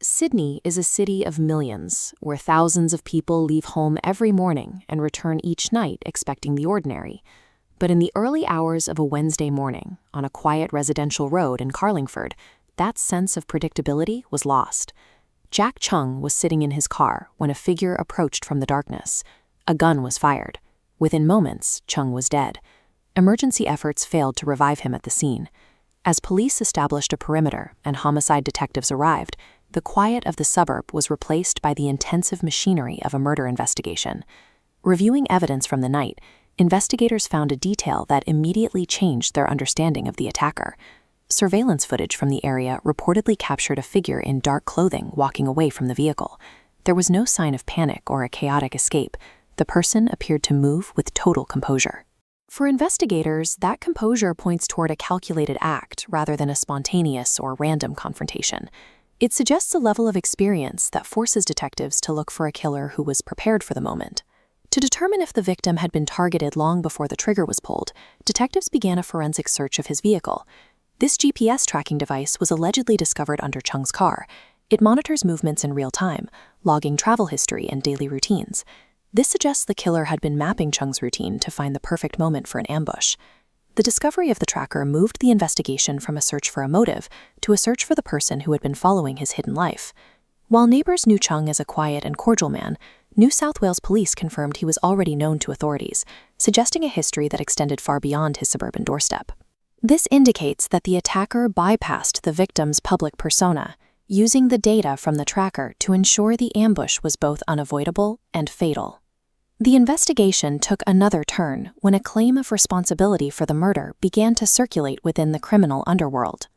Sydney is a city of millions, where thousands of people leave home every morning and return each night expecting the ordinary. But in the early hours of a Wednesday morning, on a quiet residential road in Carlingford, that sense of predictability was lost. Jack Cheung was sitting in his car when a figure approached from the darkness. A gun was fired. Within moments, Cheung was dead. Emergency efforts failed to revive him at the scene. As police established a perimeter and homicide detectives arrived, the quiet of the suburb was replaced by the intensive machinery of a murder investigation. Reviewing evidence from the night, investigators found a detail that immediately changed their understanding of the attacker. Surveillance footage from the area reportedly captured a figure in dark clothing walking away from the vehicle. There was no sign of panic or a chaotic escape. The person appeared to move with total composure. For investigators, that composure points toward a calculated act rather than a spontaneous or random confrontation. It suggests a level of experience that forces detectives to look for a killer who was prepared for the moment. To determine if the victim had been targeted long before the trigger was pulled, detectives began a forensic search of his vehicle. This GPS tracking device was allegedly discovered under Cheung's car. It monitors movements in real time, logging travel history and daily routines. This suggests the killer had been mapping Cheung's routine to find the perfect moment for an ambush. The discovery of the tracker moved the investigation from a search for a motive to a search for the person who had been following his hidden life. While neighbors knew Cheung as a quiet and cordial man, New South Wales police confirmed he was already known to authorities, suggesting a history that extended far beyond his suburban doorstep. This indicates that the attacker bypassed the victim's public persona, using the data from the tracker to ensure the ambush was both unavoidable and fatal. The investigation took another turn when a claim of responsibility for the murder began to circulate within the criminal underworld.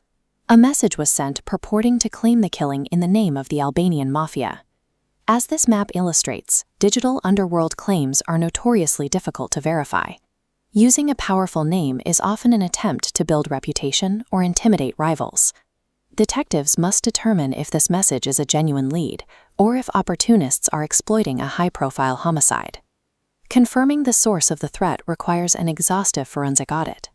A message was sent purporting to claim the killing in the name of the Albanian mafia. As this map illustrates, digital underworld claims are notoriously difficult to verify. Using a powerful name is often an attempt to build reputation or intimidate rivals. Detectives must determine if this message is a genuine lead or if opportunists are exploiting a high-profile homicide. Confirming the source of the threat requires an exhaustive forensic audit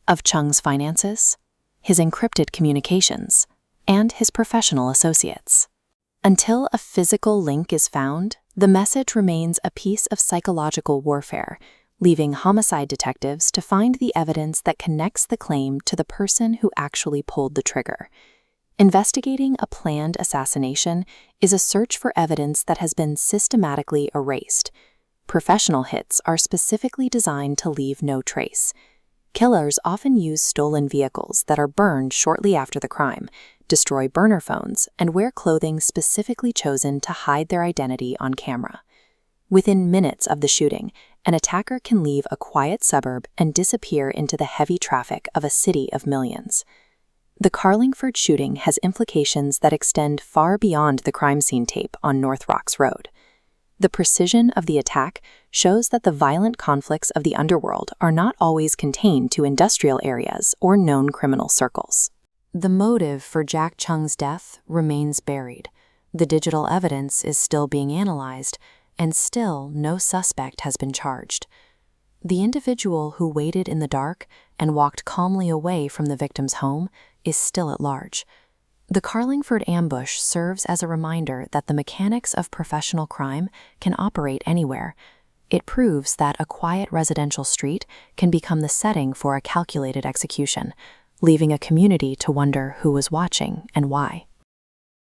of Cheung's finances, his encrypted communications, and his professional associates. Until a physical link is found, the message remains a piece of psychological warfare, leaving homicide detectives to find the evidence that connects the claim to the person who actually pulled the trigger. Investigating a planned assassination is a search for evidence that has been systematically erased. Professional hits are specifically designed to leave no trace. Killers often use stolen vehicles that are burned shortly after the crime, destroy burner phones, and wear clothing specifically chosen to hide their identity on camera. Within minutes of the shooting, an attacker can leave a quiet suburb and disappear into the heavy traffic of a city of millions. The Carlingford shooting has implications that extend far beyond the crime scene tape on North Rocks Road. The precision of the attack shows that the violent conflicts of the underworld are not always contained to industrial areas or known criminal circles. The motive for Jack Cheung's death remains buried. The digital evidence is still being analyzed, and still no suspect has been charged. The individual who waited in the dark and walked calmly away from the victim's home is still at large. The Carlingford ambush serves as a reminder that the mechanics of professional crime can operate anywhere. It proves that a quiet residential street can become the setting for a calculated execution, leaving a community to wonder who was watching and why.